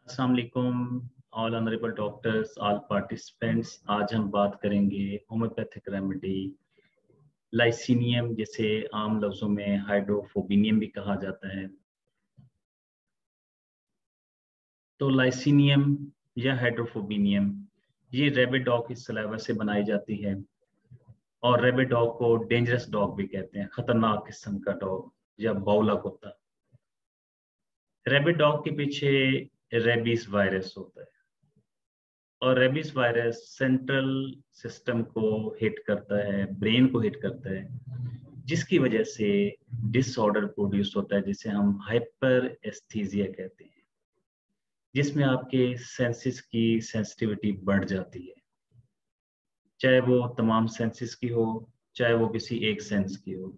अस्सलाम वालेकुम all honourable doctors, all participants. आज हम बात करेंगे होम्योपैथिक रेमेडी लाइसीनियम, जिसे आम लफ्ज़ों में हाइड्रोफोबिनियम भी कहा जाता है। तो लाइसीनियम या हाइड्रोफोबिनियम ये रेबिड डॉग की सलाइवा से बनाई जाती है और रेबिड डॉग को डेंजरस डॉग भी कहते हैं, खतरनाक किस्म का डॉग या बाउला कुत्ता। रेबिड डॉग के पीछे रेबीज वायरस होता है और रेबीज वायरस सेंट्रल सिस्टम को हिट करता है, ब्रेन को हिट करता है, जिसकी वजह से डिसऑर्डर प्रोड्यूस होता है जिसे हम हाइपर एस्थीजिया कहते हैं, जिसमें आपके सेंसेस की सेंसिटिविटी बढ़ जाती है, चाहे वो तमाम सेंसेस की हो, चाहे वो किसी एक सेंस की हो।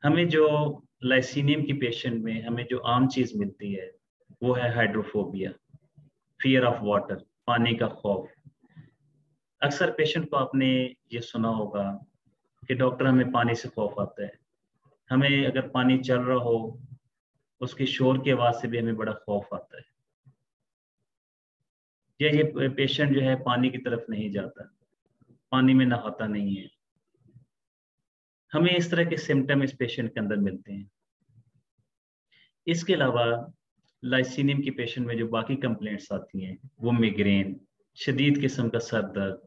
हमें जो लाइसीनियम की पेशेंट में हमें जो आम चीज मिलती है वो है हाइड्रोफोबिया, फियर ऑफ वाटर, पानी का खौफ। अक्सर पेशेंट को आपने ये सुना होगा कि डॉक्टर हमें पानी से खौफ आता है, हमें अगर पानी चल रहा हो उसके शोर की आवाज से भी हमें बड़ा खौफ आता है, या ये पेशेंट जो है पानी की तरफ नहीं जाता, पानी में नहाता नहीं है। हमें इस तरह के सिम्टम इस पेशेंट के अंदर मिलते हैं। इसके अलावा लाइसीनियम की पेशेंट में जो बाकी कंप्लेंट्स आती हैं वो मिग्रेन, शदीद किस्म का सर दर्द,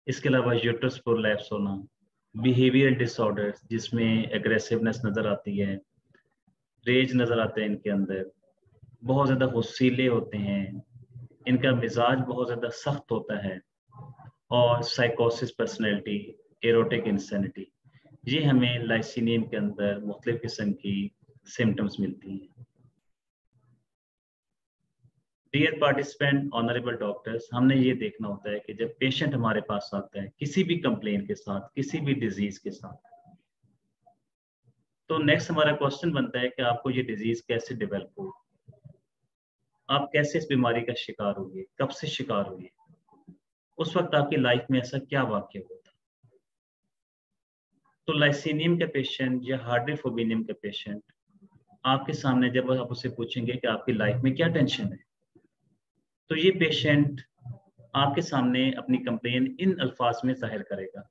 इसके अलावा यूट्रस प्रोलैप्स होना, बिहेवियरल डिसऑर्डर्स जिसमें एग्रेसिवनेस नज़र आती है, रेज नज़र आते हैं इनके अंदर, बहुत ज़्यादा गुस्सीले होते हैं, इनका मिजाज बहुत ज़्यादा सख्त होता है, और साइकोसिस पर्सनैलिटी, एरोटिक इंसैनिटी, ये हमें लाइसीनियम के अंदर मुख्तलिफ किस्म की सिम्टम्स मिलती हैं। डियर पार्टिसिपेंट, ऑनरेबल डॉक्टर्स, हमने ये देखना होता है कि जब पेशेंट हमारे पास आता है किसी भी कंप्लेन के साथ, किसी भी डिजीज के साथ, तो नेक्स्ट हमारा क्वेश्चन बनता है कि आपको ये डिजीज कैसे डेवलप हुई, आप कैसे इस बीमारी का शिकार हुए, कब से शिकार हुए, उस वक्त आपकी लाइफ में ऐसा क्या वाक्य हुआ था। तो लाइसीनियम का पेशेंट या हाइड्रोफोबिनियम का पेशेंट आपके सामने जब आप उससे पूछेंगे कि आपकी लाइफ में क्या टेंशन है, तो ये पेशेंट आपके सामने अपनी कंप्लेन इन अल्फाज में जाहिर करेगा: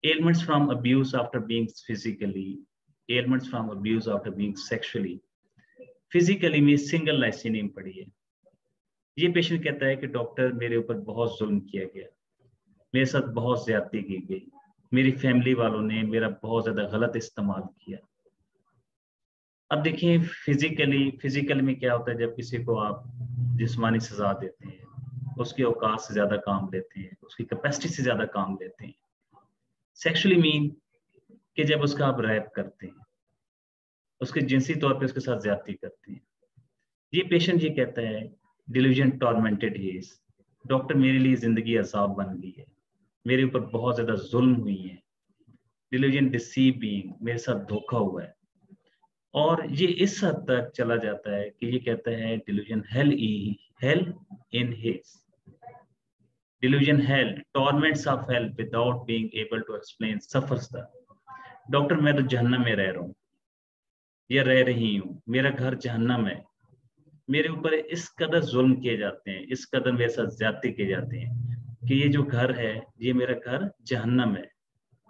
ailments from abuse after being physically, ailments from abuse after being sexually, physically में सिंगल लाइसीनियम पड़ी है। ये पेशेंट कहता है कि डॉक्टर मेरे ऊपर बहुत जुल्म किया गया, मेरे साथ बहुत ज्यादती की गई, मेरी फैमिली वालों ने मेरा बहुत ज्यादा गलत इस्तेमाल किया। अब देखिए फिजिकली में क्या होता है, जब किसी को आप जिस्मानी सजा देते हैं, उसकी औकात से ज्यादा काम लेते हैं, उसकी कैपेसिटी से ज्यादा काम लेते हैं। सेक्सुअली मीन कि जब उसका आप रैप करते हैं, उसके जिनसी तौर पे उसके साथ ज्यादती करते हैं। ये पेशेंट ये कहता है delusion tormented he is, doctor मेरे लिए जिंदगी अजाब बन गई है, मेरे ऊपर बहुत ज्यादा जुल्म हुई है। डिल्यूजन डिसीव बीइंग, मेरे साथ धोखा हुआ है। और ये इस हद तक चला जाता है कि ये कहता है delusion hell in his, delusion hell, torments of hell without being able to explain suffers the. Doctor मैं तो जहन्नम में रह रहा हूँ या रह रही हूँ, मेरा घर जहन्नम है, मेरे ऊपर इस कदर जुल्म किए जाते हैं, इस कदर मेरे साथ ज्यादती किए जाते हैं कि ये जो घर है ये मेरा घर जहन्नम है,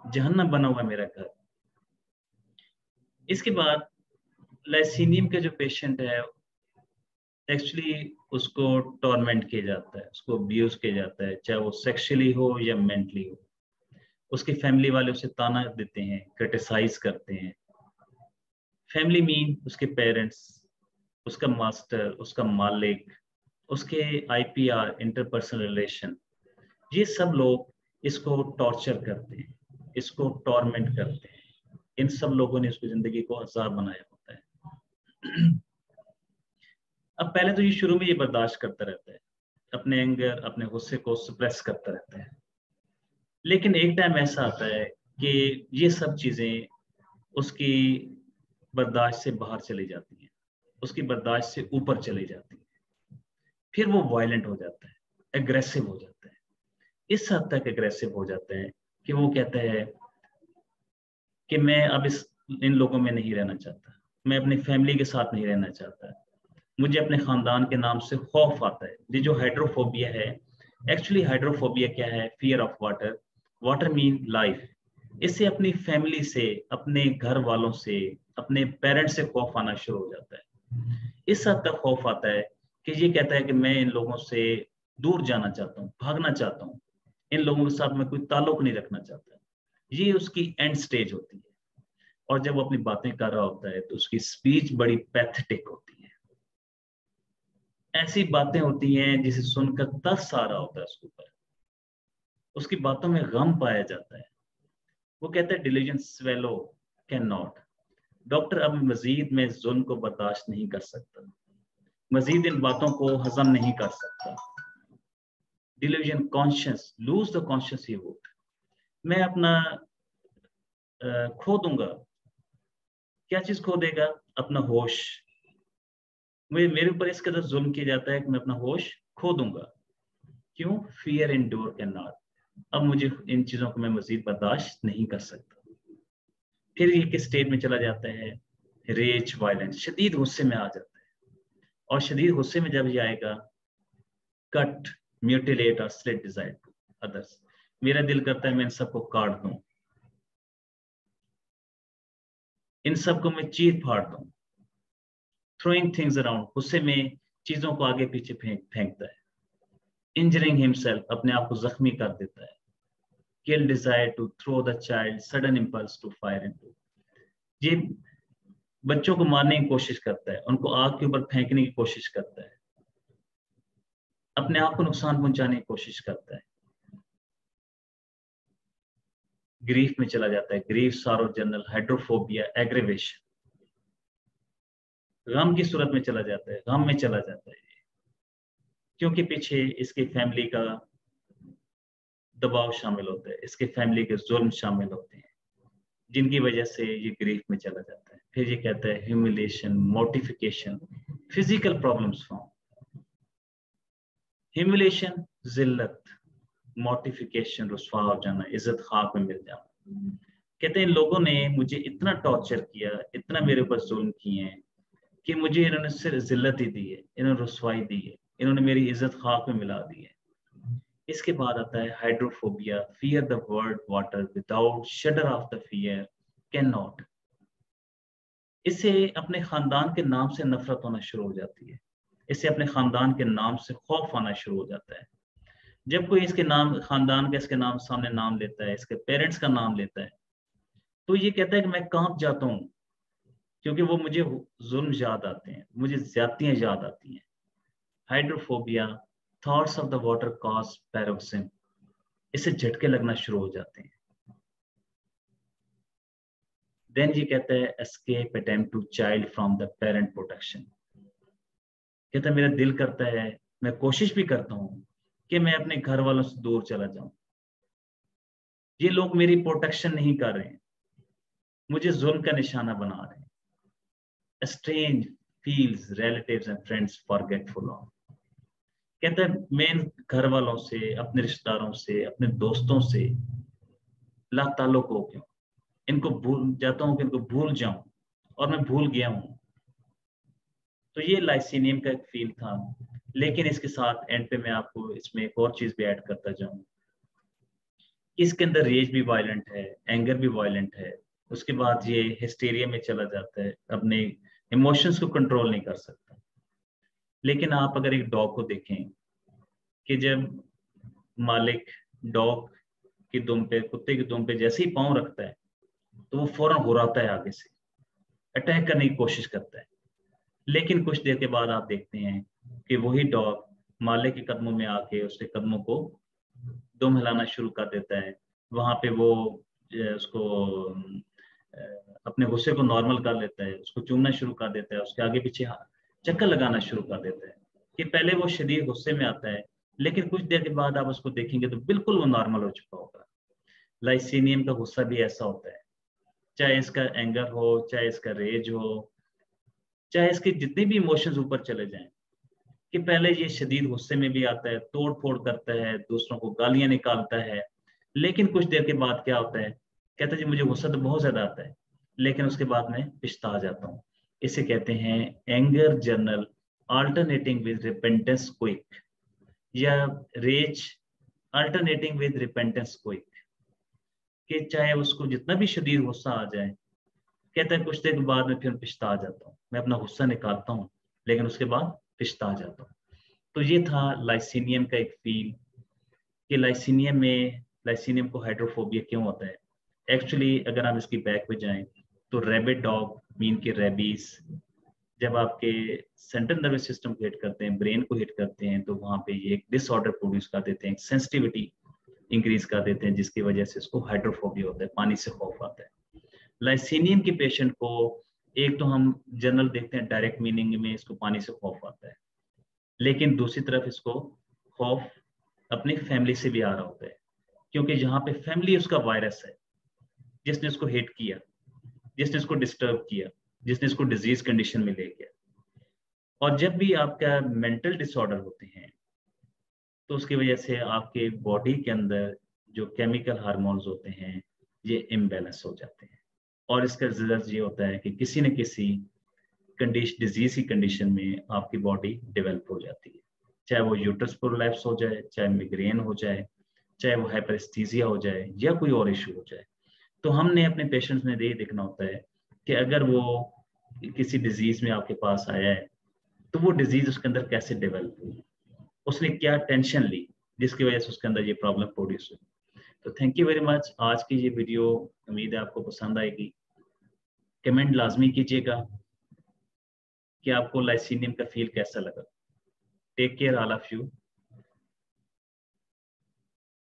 जहन्नम बना हुआ मेरा घर। इसके बाद लाइसीनियम के जो पेशेंट है एक्चुअली उसको टॉर्मेंट किया जाता है, उसको अब्यूज किया जाता है, चाहे वो सेक्सुअली हो या मेंटली हो। उसकी फैमिली वाले उसे ताना देते हैं, क्रिटिसाइज करते हैं। फैमिली मीन उसके पेरेंट्स, उसका मास्टर, उसका मालिक, उसके आईपीआर, इंटरपर्सनल रिलेशन, ये सब लोग इसको टॉर्चर करते हैं, इसको टॉर्मेंट करते हैं। इन सब लोगों ने इसको जिंदगी को अजाब बनाया होता है। अब पहले तो ये शुरू में ये बर्दाश्त करता रहता है, अपने एंगर, अपने गुस्से को सप्रेस करता रहता है, लेकिन एक टाइम ऐसा आता है कि ये सब चीजें उसकी बर्दाश्त से बाहर चली जाती हैं, उसकी बर्दाश्त से ऊपर चली जाती हैं। फिर वो वायलेंट हो जाता है, एग्रेसिव हो जाता है, इस हद तक एग्रेसिव हो जाता है कि वो कहता है कि मैं अब इन लोगों में नहीं रहना चाहता, मैं अपनी फैमिली के साथ नहीं रहना चाहता, मुझे अपने खानदान के नाम से खौफ आता है। ये जो हाइड्रोफोबिया है, एक्चुअली हाइड्रोफोबिया क्या है? Fear of water. Water mean life. इससे अपनी फैमिली से, अपने घर वालों से, अपने पेरेंट्स से खौफ आना शुरू हो जाता है। इस हद तक खौफ आता है कि ये कहता है कि मैं इन लोगों से दूर जाना चाहता हूँ, भागना चाहता हूँ, इन लोगों के साथ मैं कोई ताल्लुक नहीं रखना चाहता। ये उसकी एंड स्टेज होती है। और जब वो अपनी बातें कर रहा होता है तो उसकी स्पीच बड़ी पैथेटिक होती है। ऐसी बातें होती हैं जिसे सुनकर तरस आ रहा होता है उसके ऊपर। उसकी बातों में गम पाया जाता है। वो कहता है delusion swallow can not. Doctor, अब मजीद में जुल्म को बर्दाश्त नहीं कर सकता, मजीद इन बातों को हजम नहीं कर सकता। Delusion conscious, lose the conscious he would. मैं अपना खो दूंगा। क्या चीज खो देगा? अपना होश। मेरे ऊपर इस कदर जुल्म किया जाता है कि मैं अपना होश खो दूंगा। क्यों? Fear endure can not. अब मुझे इन चीजों को मैं मजीद बर्दाश्त नहीं कर सकता। फिर ये किस स्टेट में चला जाता है? रेज, वायलेंस, शदीद गुस्से में आ जाता है। और शदीद गुस्से में जब ये आएगा, कट, म्यूटिलेट और स्लिट डिजायर टू अदर्स। मेरा दिल करता है मैं इन सबको काट दूं, इन सबको मैं चीर फाड़ दूं। थ्रोइंग थिंग्स अराउंड, गुस्से में चीजों को आगे पीछे फेंकता है। इंजरिंग हिमसेल्फ, अपने आप को जख्मी कर देता है। Kill desire to throw the child, sudden impulse to fire into. ये बच्चों को मारने की कोशिश करता है, उनको आग के ऊपर फेंकने की कोशिश करता है, अपने आप को नुकसान पहुंचाने की कोशिश करता है। ग्रीफ में चला जाता है, ग्रीफ, सारो, जनरल, हाइड्रोफोबिया, एग्रीवेशन। गम की सूरत में चला जाता है, गम में चला जाता है, क्योंकि पीछे इसकी फैमिली का दबाव शामिल होता है, इसके फैमिली के जुल्म शामिल होते हैं, जिनकी वजह से ये ग्रीफ में चला जाता है। फिर ये कहता है humiliation, mortification, physical problems form. Humiliation, जिल्लत, मोर्टिफिकेशन, रुसवा हो जाना, इज्जत खाक में मिल जाना। कहते हैं लोगों ने मुझे इतना टॉर्चर किया, इतना मेरे ऊपर जुल्म किए हैं कि मुझे इन्होंने सिर्फ जिल्लत ही दी है, इन्होंने रुसवाई दी है, इन्होंने मेरी इज्जत खाक में मिला दी है। इसके बाद आता है hydrophobia, fear the word water without शडर of the fear can not. इससे अपने खानदान के नाम से नफरत होना शुरू हो जाती है, इससे अपने खानदान के नाम से खौफ आना शुरू हो जाता है। जब कोई इसके नाम, खानदान का इसके नाम सामने नाम लेता है, इसके पेरेंट्स का नाम लेता है, तो ये कहता है कि मैं कांप जाता हूँ, क्योंकि वो मुझे जुल्म याद आते हैं, मुझे ज्यादतियां याद आती हैं। Hydrophobia, thoughts of the water cause paroxysm. इससे झटके लगना शुरू हो जाते हैं। देन ये कहता है escape attempt to child from the parent protection. कहता है मेरा दिल करता है, मैं कोशिश भी करता हूँ कि मैं अपने घर वालों से दूर चला जाऊं। ये लोग मेरी प्रोटेक्शन नहीं कर रहे हैं, मुझे जुल्म का निशाना बना रहे हैं। Estranged feels relatives and friends forgetful of। कहता है मैं इन घर वालों से, अपने रिश्तेदारों से, अपने दोस्तों से लाताल्लुक हो गया, इनको भूल जाता हूँ कि इनको भूल जाऊं, और मैं भूल गया हूं। तो ये लाइसीनियम का एक फील था। लेकिन इसके साथ एंड पे मैं आपको इसमें एक और चीज भी ऐड करता जाऊं। इसके अंदर रेज भी वायलेंट है, एंगर भी वायलेंट है। उसके बाद ये हिस्टीरिया में चला जाता है, अपने इमोशंस को कंट्रोल नहीं कर सकता। लेकिन आप अगर एक डॉग को देखें कि जब मालिक डॉग की दुम पे, कुत्ते की दुम पे जैसे ही पांव रखता है तो वो फौरन हुर्राता है, आगे से अटैक करने की कोशिश करता है। लेकिन कुछ देर के बाद आप देखते हैं कि वही डॉग मालिक के कदमों में आके उसके कदमों को दुम हिलाना शुरू कर देता है। वहां पे वो उसको अपने गुस्से को नॉर्मल कर लेता है, उसको चूमना शुरू कर देता है, उसके आगे पीछे चक्कर लगाना शुरू कर देता है। कि पहले वो शदीद गुस्से में आता है, लेकिन कुछ देर के बाद आप उसको देखेंगे तो बिल्कुल वो नॉर्मल हो चुका होगा। लाइसीनियम का गुस्सा भी ऐसा होता है, चाहे इसका एंगर हो, चाहे इसका रेज हो, चाहे इसके जितने भी इमोशंस ऊपर चले जाएं, कि पहले ये शदीद गुस्से में भी आता है, तोड़ फोड़ करता है, दूसरों को गालियां निकालता है। लेकिन कुछ देर के बाद क्या होता है, कहता है जी मुझे गुस्सा तो बहुत ज्यादा आता है, लेकिन उसके बाद मैं पछता जाता हूँ। इसे कहते हैं anger general alternating with repentance quick, या rage alternating with repentance quick, कि चाहे उसको जितना भी शदीद गुस्सा आ जाए, कहता है कुछ देर बाद में फिर पछता जाता हूँ, मैं अपना गुस्सा निकालता हूँ लेकिन उसके बाद पछता जाता हूँ। तो ये था लाइसीनियम का एक फील, कि लाइसीनियम को हाइड्रोफोबिया क्यों होता है। एक्चुअली अगर हम इसकी बैक पे जाएं तो रैबिट डॉग मीन के रेबीज जब आपके सेंट्रल नर्वस सिस्टम को हिट करते हैं, ब्रेन को हिट करते हैं, तो वहां पे ये एक डिसऑर्डर प्रोड्यूस कर देते हैं, सेंसिटिविटी इंक्रीज कर देते हैं, जिसकी वजह से इसको हाइड्रोफोबिया होता है, पानी से खौफ आता है। लाइसीनियम के पेशेंट को एक तो हम जनरल देखते हैं डायरेक्ट मीनिंग में इसको पानी से खौफ आता है, लेकिन दूसरी तरफ इसको खौफ अपनी फैमिली से भी आ रहा होता है, क्योंकि जहाँ पे फैमिली उसका वायरस है, जिसने उसको हिट किया, जिसने इसको डिस्टर्ब किया, जिसने इसको डिजीज कंडीशन में ले गया। और जब भी आपका मेंटल डिसऑर्डर होते हैं तो उसकी वजह से आपके बॉडी के अंदर जो केमिकल हार्मोन्स होते हैं ये इम्बैलेंस हो जाते हैं, और इसका रिजल्ट ये होता है कि किसी न किसी डिजीज की कंडीशन में आपकी बॉडी डेवलप हो जाती है, चाहे वो यूट्रस प्रोलैप्स हो जाए, चाहे मिग्रेन हो जाए, चाहे वो हाइपरेस्थीसिया हो जाए, या कोई और इशू हो जाए। तो हमने अपने पेशेंट्स में ये देखना होता है कि अगर वो किसी डिजीज में आपके पास आया है तो वो डिजीज उसके अंदर कैसे डेवलप हुई, उसने क्या टेंशन ली जिसकी वजह से उसके अंदर ये प्रॉब्लम प्रोड्यूस हुई। तो थैंक यू वेरी मच। आज की ये वीडियो उम्मीद है आपको पसंद आएगी। कमेंट लाजमी कीजिएगा कि आपको लाइसीनियम का फील कैसा लगा। Take care all of you.